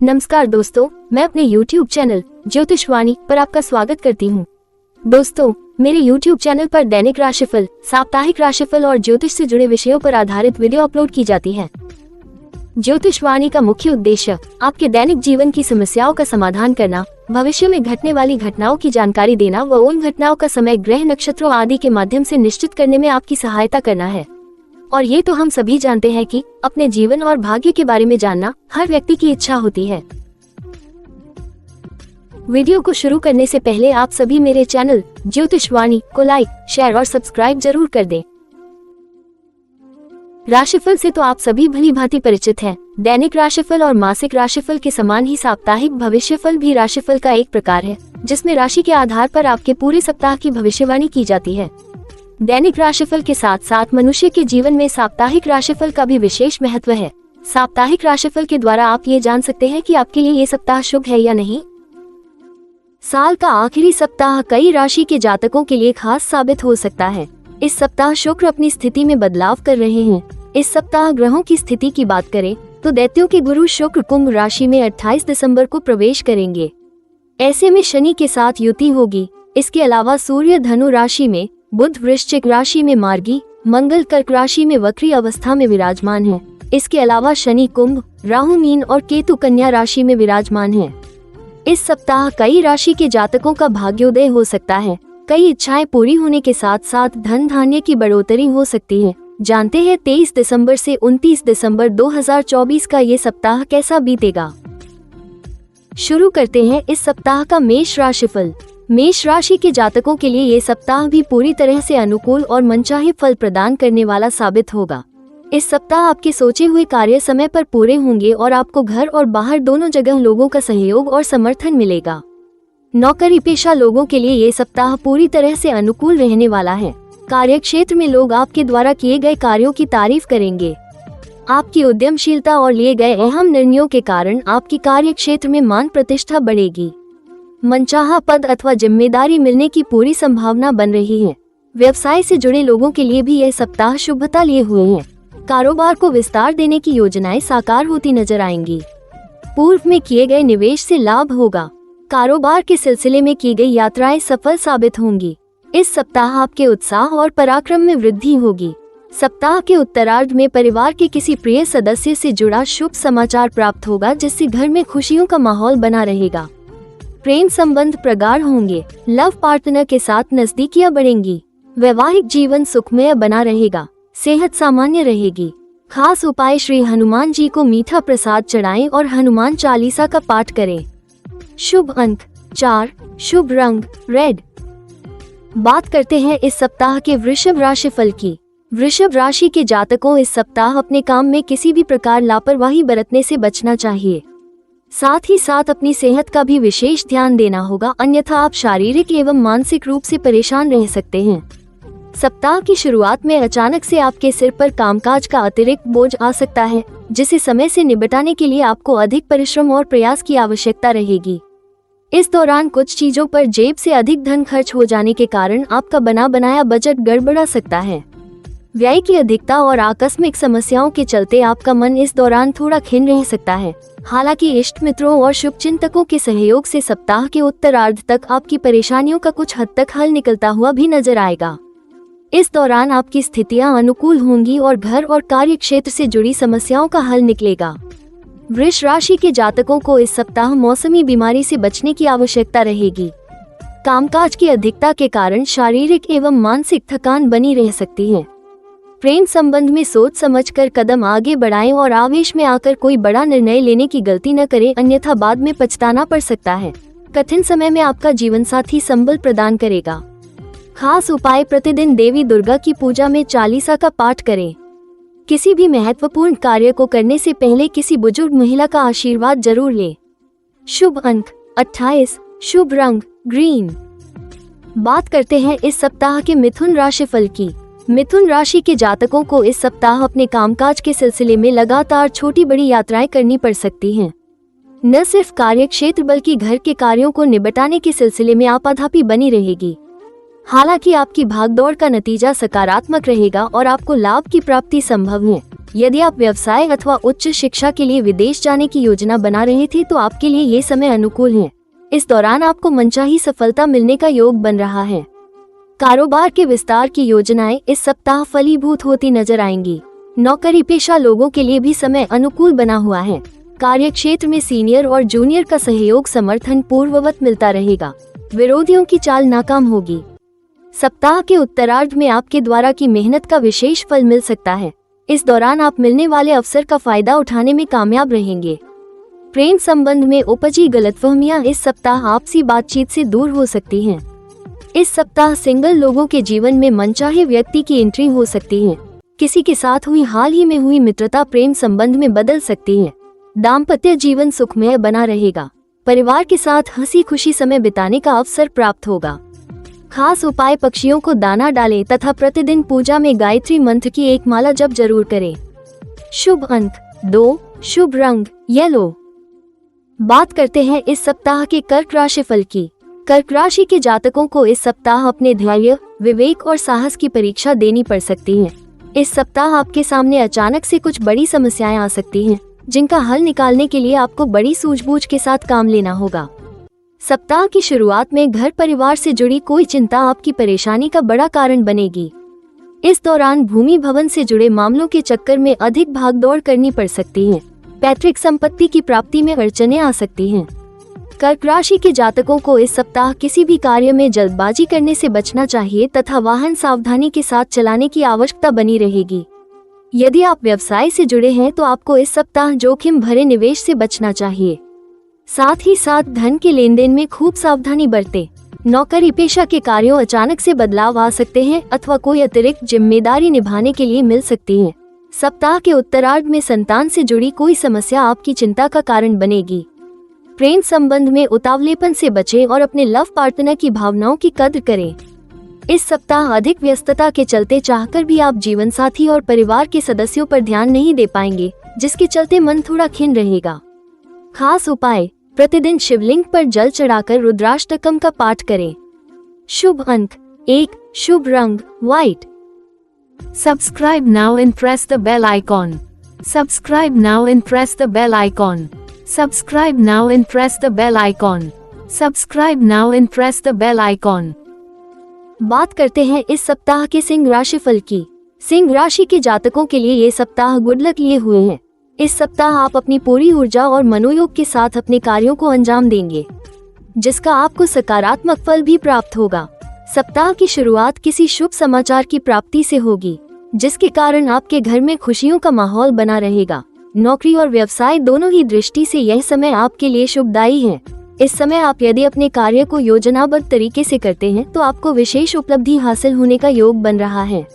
नमस्कार दोस्तों, मैं अपने YouTube चैनल ज्योतिषवाणी पर आपका स्वागत करती हूँ। दोस्तों, मेरे YouTube चैनल पर दैनिक राशिफल, साप्ताहिक राशिफल और ज्योतिष से जुड़े विषयों पर आधारित वीडियो अपलोड की जाती है। ज्योतिषवाणी का मुख्य उद्देश्य आपके दैनिक जीवन की समस्याओं का समाधान करना, भविष्य में घटने वाली घटनाओं की जानकारी देना व उन घटनाओं का समय, ग्रह, नक्षत्रों आदि के माध्यम से निश्चित करने में आपकी सहायता करना है। और ये तो हम सभी जानते हैं कि अपने जीवन और भाग्य के बारे में जानना हर व्यक्ति की इच्छा होती है। वीडियो को शुरू करने से पहले आप सभी मेरे चैनल ज्योतिषवाणी को लाइक, शेयर और सब्सक्राइब जरूर कर दें। राशिफल से तो आप सभी भली भांति परिचित हैं। दैनिक राशिफल और मासिक राशिफल के समान ही साप्ताहिक भविष्यफल भी राशिफल का एक प्रकार है, जिसमें राशि के आधार पर आपके पूरे सप्ताह की भविष्यवाणी की जाती है। दैनिक राशिफल के साथ साथ मनुष्य के जीवन में साप्ताहिक राशिफल का भी विशेष महत्व है। साप्ताहिक राशिफल के द्वारा आप ये जान सकते हैं कि आपके लिए ये सप्ताह शुभ है या नहीं। साल का आखिरी सप्ताह कई राशि के जातकों के लिए खास साबित हो सकता है। इस सप्ताह शुक्र अपनी स्थिति में बदलाव कर रहे हैं। इस सप्ताह ग्रहों की स्थिति की बात करें तो दैत्यों के गुरु शुक्र कुंभ राशि में 28 दिसंबर को प्रवेश करेंगे। ऐसे में शनि के साथ युति होगी। इसके अलावा सूर्य धनु राशि में, बुध वृश्चिक राशि में मार्गी, मंगल कर्क राशि में वक्री अवस्था में विराजमान है। इसके अलावा शनि कुंभ, राहु मीन और केतु कन्या राशि में विराजमान है। इस सप्ताह कई राशि के जातकों का भाग्योदय हो सकता है। कई इच्छाएं पूरी होने के साथ साथ धन धान्य की बढ़ोतरी हो सकती है। जानते हैं 23 दिसंबर से 29 दिसंबर 2024 का ये सप्ताह कैसा बीतेगा। शुरू करते हैं इस सप्ताह का मेष राशिफल। मेष राशि के जातकों के लिए ये सप्ताह भी पूरी तरह से अनुकूल और मनचाहे फल प्रदान करने वाला साबित होगा। इस सप्ताह आपके सोचे हुए कार्य समय पर पूरे होंगे और आपको घर और बाहर दोनों जगह लोगों का सहयोग और समर्थन मिलेगा। नौकरी पेशा लोगों के लिए ये सप्ताह पूरी तरह से अनुकूल रहने वाला है। कार्यक्षेत्र में लोग आपके द्वारा किए गए कार्यों की तारीफ करेंगे। आपकी उद्यमशीलता और लिए गए अहम निर्णयों के कारण आपकी कार्यक्षेत्र में मान प्रतिष्ठा बढ़ेगी। मनचाहा पद अथवा जिम्मेदारी मिलने की पूरी संभावना बन रही है। व्यवसाय से जुड़े लोगों के लिए भी यह सप्ताह शुभता लिए हुए है। कारोबार को विस्तार देने की योजनाएं साकार होती नजर आएंगी। पूर्व में किए गए निवेश से लाभ होगा। कारोबार के सिलसिले में की गई यात्राएं सफल साबित होंगी। इस सप्ताह आपके उत्साह और पराक्रम में वृद्धि होगी। सप्ताह के उत्तरार्ध में परिवार के किसी प्रिय सदस्य से जुड़ा शुभ समाचार प्राप्त होगा, जिससे घर में खुशियों का माहौल बना रहेगा। प्रेम संबंध प्रगाढ़ होंगे। लव पार्टनर के साथ नजदीकियां बढ़ेंगी। वैवाहिक जीवन सुखमय बना रहेगा। सेहत सामान्य रहेगी। खास उपाय श्री हनुमान जी को मीठा प्रसाद चढ़ाएं और हनुमान चालीसा का पाठ करें। शुभ अंक 4, शुभ रंग रेड। बात करते हैं इस सप्ताह के वृषभ राशिफल की। वृषभ राशि के जातकों, इस सप्ताह अपने काम में किसी भी प्रकार लापरवाही बरतने से बचना चाहिए। साथ ही साथ अपनी सेहत का भी विशेष ध्यान देना होगा, अन्यथा आप शारीरिक एवं मानसिक रूप से परेशान रह सकते हैं। सप्ताह की शुरुआत में अचानक से आपके सिर पर कामकाज का अतिरिक्त बोझ आ सकता है, जिसे समय से निपटाने के लिए आपको अधिक परिश्रम और प्रयास की आवश्यकता रहेगी। इस दौरान कुछ चीजों पर जेब से अधिक धन खर्च हो जाने के कारण आपका बना बनाया बजट गड़बड़ा सकता है। व्यय की अधिकता और आकस्मिक समस्याओं के चलते आपका मन इस दौरान थोड़ा खिन्न रह सकता है। हालांकि इष्ट मित्रों और शुभचिंतकों के सहयोग से सप्ताह के उत्तरार्ध तक आपकी परेशानियों का कुछ हद तक हल निकलता हुआ भी नजर आएगा। इस दौरान आपकी स्थितियां अनुकूल होंगी और घर और कार्य क्षेत्र से जुड़ी समस्याओं का हल निकलेगा। वृष राशि के जातकों को इस सप्ताह मौसमी बीमारी से बचने की आवश्यकता रहेगी। कामकाज की अधिकता के कारण शारीरिक एवं मानसिक थकान बनी रह सकती है। प्रेम संबंध में सोच समझकर कदम आगे बढ़ाएं और आवेश में आकर कोई बड़ा निर्णय लेने की गलती न करें, अन्यथा बाद में पछताना पड़ सकता है। कठिन समय में आपका जीवन साथी संबल प्रदान करेगा। खास उपाय, प्रतिदिन देवी दुर्गा की पूजा में चालीसा का पाठ करें। किसी भी महत्वपूर्ण कार्य को करने से पहले किसी बुजुर्ग महिला का आशीर्वाद जरूर लें। शुभ अंक 28, शुभ रंग ग्रीन। बात करते हैं इस सप्ताह के मिथुन राशिफल की। मिथुन राशि के जातकों को इस सप्ताह अपने कामकाज के सिलसिले में लगातार छोटी बड़ी यात्राएं करनी पड़ सकती हैं। न सिर्फ कार्यक्षेत्र बल्कि घर के कार्यों को निपटाने के सिलसिले में आपाधापी बनी रहेगी। हालांकि आपकी भागदौड़ का नतीजा सकारात्मक रहेगा और आपको लाभ की प्राप्ति संभव है। यदि आप व्यवसाय अथवा उच्च शिक्षा के लिए विदेश जाने की योजना बना रहे थे तो आपके लिए ये समय अनुकूल है। इस दौरान आपको मनचाही सफलता मिलने का योग बन रहा है। कारोबार के विस्तार की योजनाएं इस सप्ताह फलीभूत होती नजर आएंगी। नौकरी पेशा लोगों के लिए भी समय अनुकूल बना हुआ है। कार्यक्षेत्र में सीनियर और जूनियर का सहयोग समर्थन पूर्ववत मिलता रहेगा। विरोधियों की चाल नाकाम होगी। सप्ताह के उत्तरार्ध में आपके द्वारा की मेहनत का विशेष फल मिल सकता है। इस दौरान आप मिलने वाले अवसर का फायदा उठाने में कामयाब रहेंगे। प्रेम संबंध में उपजी गलतफहमियां इस सप्ताह आपसी बातचीत से दूर हो सकती हैं। इस सप्ताह सिंगल लोगों के जीवन में मनचाहे व्यक्ति की एंट्री हो सकती है। किसी के साथ हुई हाल ही में हुई मित्रता प्रेम संबंध में बदल सकती है। दाम्पत्य जीवन सुखमय बना रहेगा। परिवार के साथ हंसी खुशी समय बिताने का अवसर प्राप्त होगा। खास उपाय, पक्षियों को दाना डालें तथा प्रतिदिन पूजा में गायत्री मंत्र की एक माला जप जरूर करें। शुभ अंक 2, शुभ रंग येलो। बात करते हैं इस सप्ताह के कर्क राशि फल की। कर्क राशि के जातकों को इस सप्ताह अपने धैर्य, विवेक और साहस की परीक्षा देनी पड़ सकती है। इस सप्ताह आपके सामने अचानक से कुछ बड़ी समस्याएं आ सकती हैं, जिनका हल निकालने के लिए आपको बड़ी सूझबूझ के साथ काम लेना होगा। सप्ताह की शुरुआत में घर परिवार से जुड़ी कोई चिंता आपकी परेशानी का बड़ा कारण बनेगी। इस दौरान भूमि भवन से जुड़े मामलों के चक्कर में अधिक भागदौड़ करनी पड़ सकती है। पैतृक संपत्ति की प्राप्ति में अड़चनें आ सकती हैं। कर्क राशि के जातकों को इस सप्ताह किसी भी कार्य में जल्दबाजी करने से बचना चाहिए तथा वाहन सावधानी के साथ चलाने की आवश्यकता बनी रहेगी। यदि आप व्यवसाय से जुड़े हैं तो आपको इस सप्ताह जोखिम भरे निवेश से बचना चाहिए। साथ ही साथ धन के लेन देन में खूब सावधानी बरतें। नौकरी पेशा के कार्यों अचानक से बदलाव आ सकते हैं अथवा कोई अतिरिक्त जिम्मेदारी निभाने के लिए मिल सकती है। सप्ताह के उत्तरार्ध में संतान से जुड़ी कोई समस्या आपकी चिंता का कारण बनेगी। प्रेम संबंध में उतावलेपन से बचें और अपने लव पार्टनर की भावनाओं की कद्र करें। इस सप्ताह अधिक व्यस्तता के चलते चाहकर भी आप जीवन साथी और परिवार के सदस्यों पर ध्यान नहीं दे पाएंगे, जिसके चलते मन थोड़ा खिन्न रहेगा। खास उपाय, प्रतिदिन शिवलिंग पर जल चढ़ाकर रुद्राष्टकम का पाठ करें। शुभ अंक 1, शुभ रंग white. Subscribe now and press the bell icon. Subscribe now and press the bell icon. Subscribe now and press the bell icon. Subscribe now and press the bell icon. बात करते हैं इस सप्ताह के सिंह राशि फल की। सिंह राशि के जातकों के लिए ये सप्ताह गुड लक लिए हुए हैं। इस सप्ताह आप अपनी पूरी ऊर्जा और मनोयोग के साथ अपने कार्यों को अंजाम देंगे, जिसका आपको सकारात्मक फल भी प्राप्त होगा। सप्ताह की शुरुआत किसी शुभ समाचार की प्राप्ति से होगी, जिसके कारण आपके घर में खुशियों का माहौल बना रहेगा। नौकरी और व्यवसाय दोनों ही दृष्टि से यह समय आपके लिए शुभदायी है। इस समय आप यदि अपने कार्य को योजनाबद्ध तरीके से करते हैं तो आपको विशेष उपलब्धि हासिल होने का योग बन रहा है।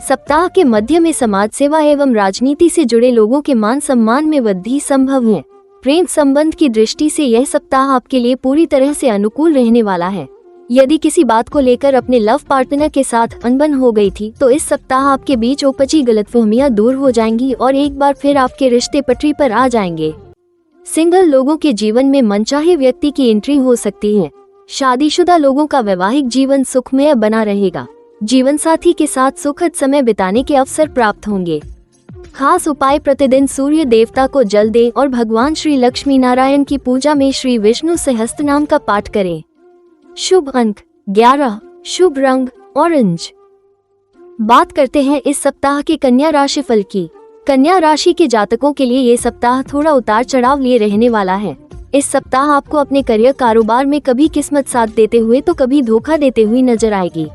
सप्ताह के मध्य में समाज सेवा एवं राजनीति से जुड़े लोगों के मान सम्मान में वृद्धि संभव है। प्रेम संबंध की दृष्टि से यह सप्ताह आपके लिए पूरी तरह से अनुकूल रहने वाला है। यदि किसी बात को लेकर अपने लव पार्टनर के साथ अनबन हो गई थी तो इस सप्ताह आपके बीच उपजी गलतफहमियां दूर हो जाएंगी और एक बार फिर आपके रिश्ते पटरी पर आ जाएंगे। सिंगल लोगों के जीवन में मनचाहे व्यक्ति की एंट्री हो सकती है। शादीशुदा लोगों का वैवाहिक जीवन सुखमय बना रहेगा। जीवन साथी के साथ सुखद समय बिताने के अवसर प्राप्त होंगे। खास उपाय, प्रतिदिन सूर्य देवता को जल दें और भगवान श्री लक्ष्मी नारायण की पूजा में श्री विष्णु सहस्त्रनाम का पाठ करें। शुभ अंक 11, शुभ रंग ऑरेंज। बात करते हैं इस सप्ताह के कन्या राशि फल की। कन्या राशि के जातकों के लिए ये सप्ताह थोड़ा उतार चढ़ाव लिए रहने वाला है। इस सप्ताह आपको अपने करियर कारोबार में कभी किस्मत साथ देते हुए तो कभी धोखा देते हुए नजर आएगी।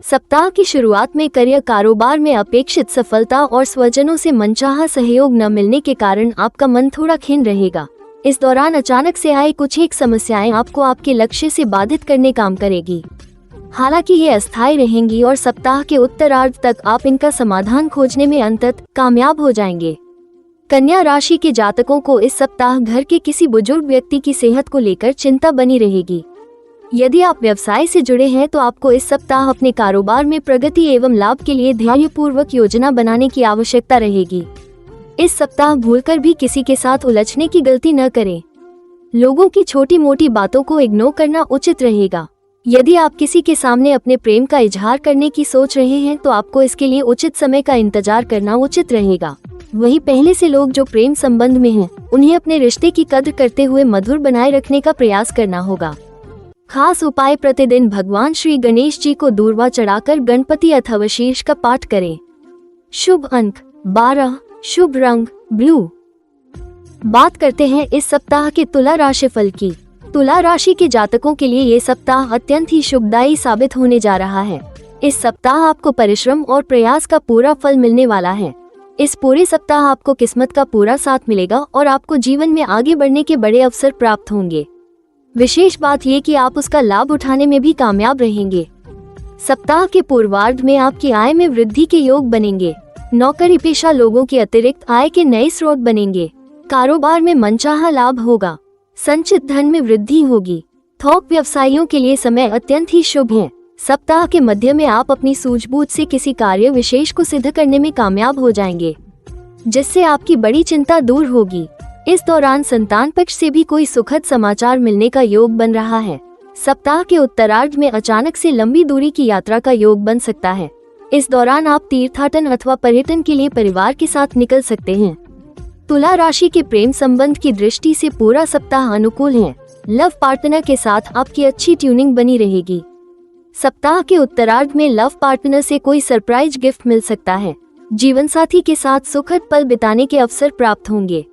सप्ताह की शुरुआत में करियर कारोबार में अपेक्षित सफलता और स्वजनों से मनचाहा सहयोग न मिलने के कारण आपका मन थोड़ा खिन्न रहेगा। इस दौरान अचानक से आए कुछ एक समस्याएं आपको आपके लक्ष्य से बाधित करने काम करेगी। हालांकि ये अस्थायी रहेंगी और सप्ताह के उत्तरार्ध तक आप इनका समाधान खोजने में अंततः कामयाब हो जाएंगे। कन्या राशि के जातकों को इस सप्ताह घर के किसी बुजुर्ग व्यक्ति की सेहत को लेकर चिंता बनी रहेगी। यदि आप व्यवसाय से जुड़े हैं तो आपको इस सप्ताह अपने कारोबार में प्रगति एवं लाभ के लिए धैर्यपूर्वक योजना बनाने की आवश्यकता रहेगी। इस सप्ताह भूलकर भी किसी के साथ उलझने की गलती न करें। लोगों की छोटी मोटी बातों को इग्नोर करना उचित रहेगा। यदि आप किसी के सामने अपने प्रेम का इजहार करने की सोच रहे हैं तो आपको इसके लिए उचित समय का इंतजार करना उचित रहेगा। वहीं पहले से लोग जो प्रेम संबंध में हैं, उन्हें अपने रिश्ते की कद्र करते हुए मधुर बनाए रखने का प्रयास करना होगा। खास उपाय, प्रतिदिन भगवान श्री गणेश जी को दूर्वा चढ़ाकर गणपति अथवा शीर्ष का पाठ करें। शुभ अंक 12, शुभ रंग ब्लू। बात करते हैं इस सप्ताह के तुला राशिफल की। तुला राशि के जातकों के लिए ये सप्ताह अत्यंत ही शुभदायी साबित होने जा रहा है। इस सप्ताह आपको परिश्रम और प्रयास का पूरा फल मिलने वाला है। इस पूरे सप्ताह आपको किस्मत का पूरा साथ मिलेगा और आपको जीवन में आगे बढ़ने के बड़े अवसर प्राप्त होंगे। विशेष बात ये कि आप उसका लाभ उठाने में भी कामयाब रहेंगे। सप्ताह के पूर्वार्ध में आपकी आय में वृद्धि के योग बनेंगे। नौकरी पेशा लोगों के अतिरिक्त आय के नए स्रोत बनेंगे। कारोबार में मनचाहा लाभ होगा। संचित धन में वृद्धि होगी। थोक व्यवसायियों के लिए समय अत्यंत ही शुभ है। सप्ताह के मध्य में आप अपनी सूझबूझ से किसी कार्य विशेष को सिद्ध करने में कामयाब हो जाएंगे, जिससे आपकी बड़ी चिंता दूर होगी। इस दौरान संतान पक्ष से भी कोई सुखद समाचार मिलने का योग बन रहा है। सप्ताह के उत्तरार्ध में अचानक से लंबी दूरी की यात्रा का योग बन सकता है। इस दौरान आप तीर्थाटन अथवा पर्यटन के लिए परिवार के साथ निकल सकते हैं। तुला राशि के प्रेम संबंध की दृष्टि से पूरा सप्ताह अनुकूल है। लव पार्टनर के साथ आपकी अच्छी ट्यूनिंग बनी रहेगी। सप्ताह के उत्तरार्ध में लव पार्टनर से कोई सरप्राइज गिफ्ट मिल सकता है। जीवन साथी के साथ सुखद पल बिताने के अवसर प्राप्त होंगे।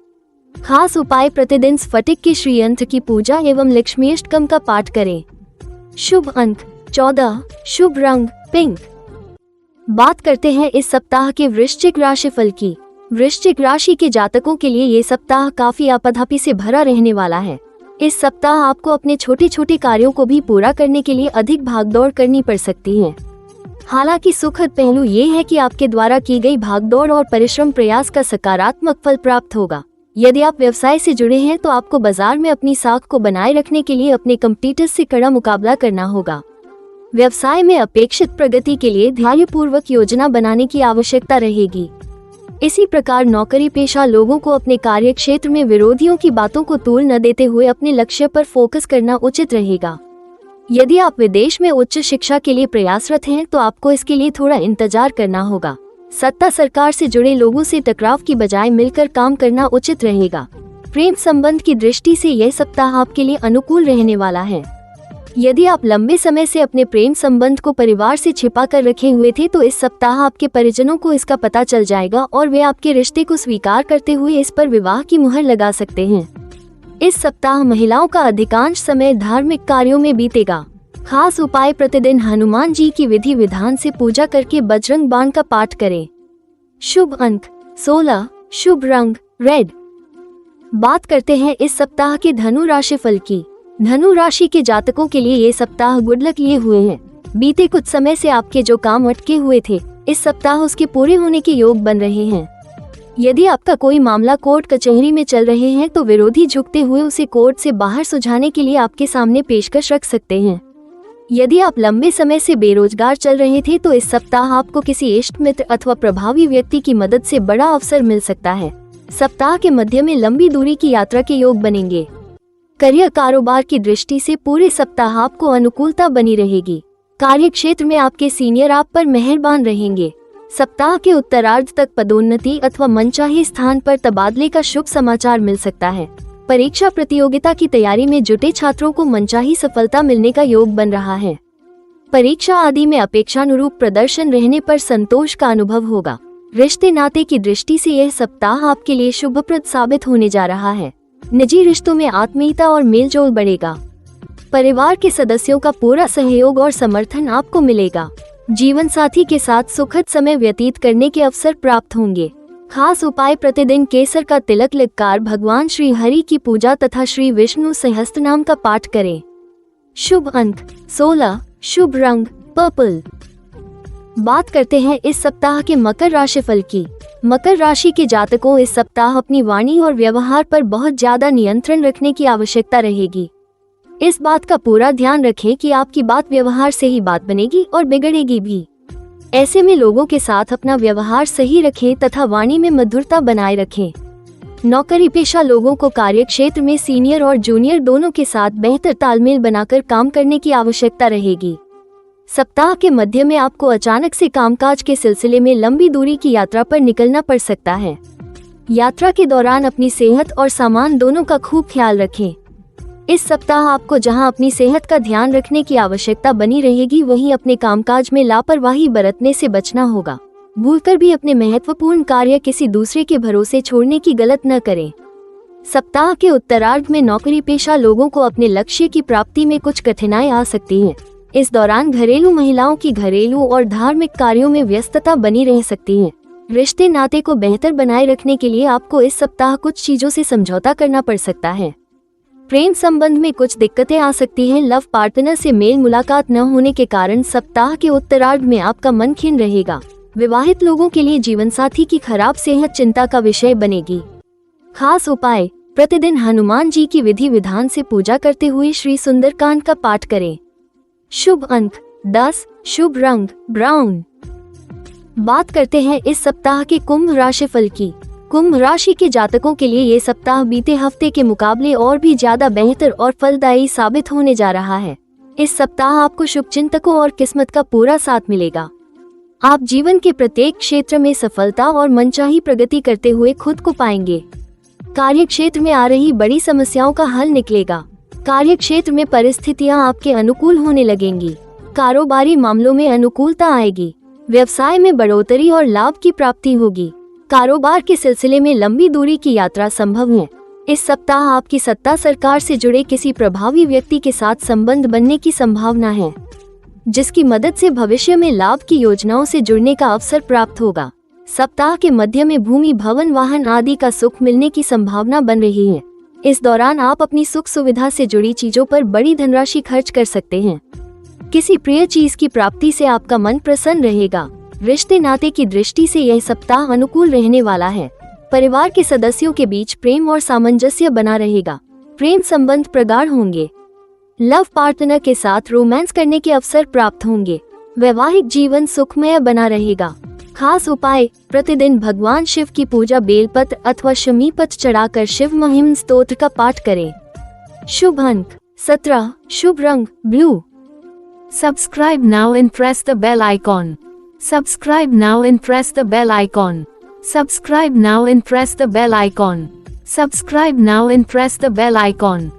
खास उपाय, प्रतिदिन स्फटिक के श्रीयंत्र की पूजा एवं लक्ष्मी अष्टकम का पाठ करें। शुभ अंक 14, शुभ रंग पिंक। बात करते हैं इस सप्ताह के वृश्चिक राशिफल की। वृश्चिक राशि के जातकों के लिए ये सप्ताह काफी आपाधापी से भरा रहने वाला है। इस सप्ताह आपको अपने छोटे छोटे कार्यों को भी पूरा करने के लिए अधिक भागदौड़ करनी पड़ सकती है। हालांकि सुखद पहलू ये है कि आपके द्वारा की गई भागदौड़ और परिश्रम प्रयास का सकारात्मक फल प्राप्त होगा। यदि आप व्यवसाय से जुड़े हैं तो आपको बाजार में अपनी साख को बनाए रखने के लिए अपने कंपटीटर्स से कड़ा मुकाबला करना होगा। व्यवसाय में अपेक्षित प्रगति के लिए धैर्यपूर्वक योजना बनाने की आवश्यकता रहेगी। इसी प्रकार नौकरी पेशा लोगों को अपने कार्य क्षेत्र में विरोधियों की बातों को तूल न देते हुए अपने लक्ष्य पर फोकस करना उचित रहेगा। यदि आप विदेश में उच्च शिक्षा के लिए प्रयासरत हैं तो आपको इसके लिए थोड़ा इंतजार करना होगा। सत्ता सरकार से जुड़े लोगों से टकराव की बजाय मिलकर काम करना उचित रहेगा। प्रेम संबंध की दृष्टि से यह सप्ताह आपके लिए अनुकूल रहने वाला है। यदि आप लंबे समय से अपने प्रेम संबंध को परिवार से छिपा कर रखे हुए थे तो इस सप्ताह आपके परिजनों को इसका पता चल जाएगा और वे आपके रिश्ते को स्वीकार करते हुए इस पर विवाह की मुहर लगा सकते हैं। इस सप्ताह महिलाओं का अधिकांश समय धार्मिक कार्यों में बीतेगा। खास उपाय, प्रतिदिन हनुमान जी की विधि विधान से पूजा करके बजरंग बाण का पाठ करें। शुभ अंक 16, शुभ रंग रेड। बात करते हैं इस सप्ताह के धनु राशिफल की। धनु राशि के जातकों के लिए ये सप्ताह गुड लक लिए हुए हैं। बीते कुछ समय से आपके जो काम अटके हुए थे, इस सप्ताह उसके पूरे होने के योग बन रहे हैं। यदि आपका कोई मामला कोर्ट कचहरी में चल रहे हैं तो विरोधी झुकते हुए उसे कोर्ट से बाहर सुलझाने के लिए आपके सामने पेशकश रख सकते हैं। यदि आप लंबे समय से बेरोजगार चल रहे थे तो इस सप्ताह आपको किसी इष्ट मित्र अथवा प्रभावी व्यक्ति की मदद से बड़ा अवसर मिल सकता है। सप्ताह के मध्य में लंबी दूरी की यात्रा के योग बनेंगे। करियर कारोबार की दृष्टि से पूरे सप्ताह आपको अनुकूलता बनी रहेगी। कार्य क्षेत्र में आपके सीनियर आप पर मेहरबान रहेंगे। सप्ताह के उत्तरार्ध तक पदोन्नति अथवा मनचाहे स्थान पर तबादले का शुभ समाचार मिल सकता है। परीक्षा प्रतियोगिता की तैयारी में जुटे छात्रों को मनचाही सफलता मिलने का योग बन रहा है। परीक्षा आदि में अपेक्षानुरूप प्रदर्शन रहने पर संतोष का अनुभव होगा। रिश्ते नाते की दृष्टि से यह सप्ताह आपके लिए शुभप्रद साबित होने जा रहा है। निजी रिश्तों में आत्मीयता और मेलजोल बढ़ेगा। परिवार के सदस्यों का पूरा सहयोग और समर्थन आपको मिलेगा। जीवन साथी के साथ सुखद समय व्यतीत करने के अवसर प्राप्त होंगे। खास उपाय, प्रतिदिन केसर का तिलक लगाकर भगवान श्री हरि की पूजा तथा श्री विष्णु सहस्त्रनाम का पाठ करें। शुभ अंक 16, शुभ रंग पर्पल। बात करते हैं इस सप्ताह के मकर राशिफल की। मकर राशि के जातकों, इस सप्ताह अपनी वाणी और व्यवहार पर बहुत ज्यादा नियंत्रण रखने की आवश्यकता रहेगी। इस बात का पूरा ध्यान रखें कि आपकी बात व्यवहार से ही बात बनेगी और बिगड़ेगी भी। ऐसे में लोगों के साथ अपना व्यवहार सही रखें तथा वाणी में मधुरता बनाए रखें। नौकरी पेशा लोगों को कार्य क्षेत्र में सीनियर और जूनियर दोनों के साथ बेहतर तालमेल बनाकर काम करने की आवश्यकता रहेगी। सप्ताह के मध्य में आपको अचानक से कामकाज के सिलसिले में लंबी दूरी की यात्रा पर निकलना पड़ सकता है। यात्रा के दौरान अपनी सेहत और सामान दोनों का खूब ख्याल रखें। इस सप्ताह आपको जहां अपनी सेहत का ध्यान रखने की आवश्यकता बनी रहेगी, वहीं अपने कामकाज में लापरवाही बरतने से बचना होगा। भूलकर भी अपने महत्वपूर्ण कार्य किसी दूसरे के भरोसे छोड़ने की गलत न करें। सप्ताह के उत्तरार्ध में नौकरी पेशा लोगों को अपने लक्ष्य की प्राप्ति में कुछ कठिनाई आ सकती है। इस दौरान घरेलू महिलाओं की घरेलू और धार्मिक कार्यों में व्यस्तता बनी रह सकती है। रिश्ते नाते को बेहतर बनाए रखने के लिए आपको इस सप्ताह कुछ चीजों से समझौता करना पड़ सकता है। प्रेम संबंध में कुछ दिक्कतें आ सकती हैं। लव पार्टनर से मेल मुलाकात न होने के कारण सप्ताह के उत्तरार्ध में आपका मन खिन्न रहेगा। विवाहित लोगों के लिए जीवनसाथी की खराब सेहत चिंता का विषय बनेगी। खास उपाय, प्रतिदिन हनुमान जी की विधि विधान से पूजा करते हुए श्री सुंदरकांड का पाठ करें। शुभ अंक 10, शुभ रंग ब्राउन। बात करते हैं इस सप्ताह के कुंभ राशिफल की। कुंभ राशि के जातकों के लिए ये सप्ताह बीते हफ्ते के मुकाबले और भी ज्यादा बेहतर और फलदायी साबित होने जा रहा है। इस सप्ताह आपको शुभचिंतकों और किस्मत का पूरा साथ मिलेगा। आप जीवन के प्रत्येक क्षेत्र में सफलता और मनचाही प्रगति करते हुए खुद को पाएंगे। कार्य क्षेत्र में आ रही बड़ी समस्याओं का हल निकलेगा। कार्य क्षेत्र में परिस्थितियां आपके अनुकूल होने लगेंगी। कारोबारी मामलों में अनुकूलता आएगी। व्यवसाय में बढ़ोतरी और लाभ की प्राप्ति होगी। कारोबार के सिलसिले में लंबी दूरी की यात्रा संभव है। इस सप्ताह आपकी सत्ता सरकार से जुड़े किसी प्रभावी व्यक्ति के साथ संबंध बनने की संभावना है, जिसकी मदद से भविष्य में लाभ की योजनाओं से जुड़ने का अवसर प्राप्त होगा। सप्ताह के मध्य में भूमि, भवन, वाहन आदि का सुख मिलने की संभावना बन रही है। इस दौरान आप अपनी सुख सुविधा से जुड़ी चीजों पर बड़ी धनराशि खर्च कर सकते हैं। किसी प्रिय चीज की प्राप्ति से आपका मन प्रसन्न रहेगा। रिश्ते नाते की दृष्टि से यह सप्ताह अनुकूल रहने वाला है। परिवार के सदस्यों के बीच प्रेम और सामंजस्य बना रहेगा। प्रेम संबंध प्रगाढ़ होंगे। लव पार्टनर के साथ रोमांस करने के अवसर प्राप्त होंगे। वैवाहिक जीवन सुखमय बना रहेगा। खास उपाय, प्रतिदिन भगवान शिव की पूजा बेलपत्र अथवा शमीपत्र चढ़ाकर शिव महिम स्तोत्र का पाठ करें। शुभ अंक 17, शुभ रंग blue. Subscribe now and press the bell icon. Subscribe now and press the bell icon. Subscribe now and press the bell icon. Subscribe now and press the bell icon.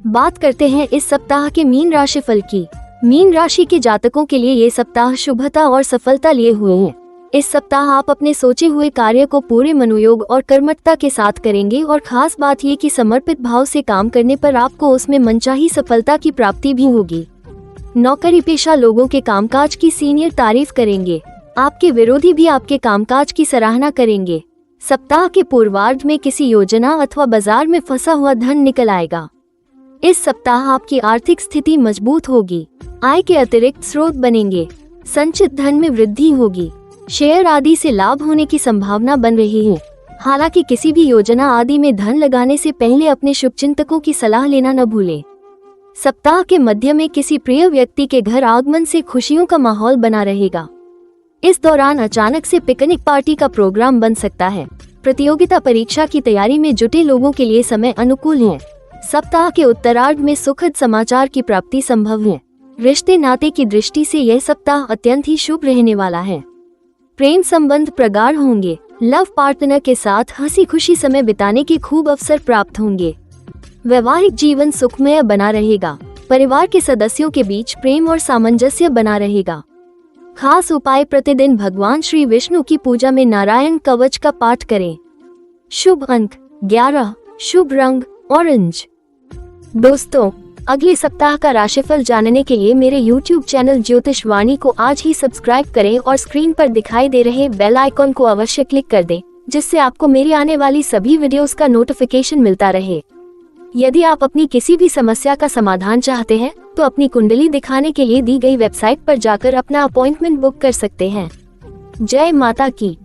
बात करते हैं इस सप्ताह के मीन राशिफल की। मीन राशि के जातकों के लिए ये सप्ताह शुभता और सफलता लिए हुए हैं। इस सप्ताह आप अपने सोचे हुए कार्य को पूरे मनोयोग और कर्मठता के साथ करेंगे और खास बात ये कि समर्पित भाव से काम करने पर आपको उसमें मनचाही सफलता की प्राप्ति भी होगी। नौकरी पेशा लोगों के कामकाज की सीनियर तारीफ करेंगे। आपके विरोधी भी आपके कामकाज की सराहना करेंगे। सप्ताह के पूर्वार्ध में किसी योजना अथवा बाजार में फंसा हुआ धन निकल आएगा। इस सप्ताह आपकी आर्थिक स्थिति मजबूत होगी। आय के अतिरिक्त स्रोत बनेंगे। संचित धन में वृद्धि होगी। शेयर आदि से लाभ होने की संभावना बन रही है। हालांकि किसी भी योजना आदि में धन लगाने से पहले अपने शुभचिंतकों की सलाह लेना न भूलें। सप्ताह के मध्य में किसी प्रिय व्यक्ति के घर आगमन से खुशियों का माहौल बना रहेगा। इस दौरान अचानक से पिकनिक पार्टी का प्रोग्राम बन सकता है। प्रतियोगिता परीक्षा की तैयारी में जुटे लोगों के लिए समय अनुकूल है। सप्ताह के उत्तरार्ध में सुखद समाचार की प्राप्ति संभव है। रिश्ते नाते की दृष्टि से यह सप्ताह अत्यंत ही शुभ रहने वाला है। प्रेम संबंध प्रगाढ़ होंगे। लव पार्टनर के साथ हंसी खुशी समय बिताने के खूब अवसर प्राप्त होंगे। वैवाहिक जीवन सुखमय बना रहेगा। परिवार के सदस्यों के बीच प्रेम और सामंजस्य बना रहेगा। खास उपाय, प्रतिदिन भगवान श्री विष्णु की पूजा में नारायण कवच का पाठ करें। शुभ अंक 11, शुभ रंग ऑरेंज। दोस्तों, अगले सप्ताह का राशिफल जानने के लिए मेरे YouTube चैनल ज्योतिष वाणी को आज ही सब्सक्राइब करें और स्क्रीन पर दिखाई दे रहे बेल आइकॉन को अवश्य क्लिक कर दें, जिससे आपको मेरी आने वाली सभी वीडियोस का नोटिफिकेशन मिलता रहे। यदि आप अपनी किसी भी समस्या का समाधान चाहते हैं तो अपनी कुंडली दिखाने के लिए दी गई वेबसाइट पर जाकर अपना अपॉइंटमेंट बुक कर सकते हैं। जय माता की।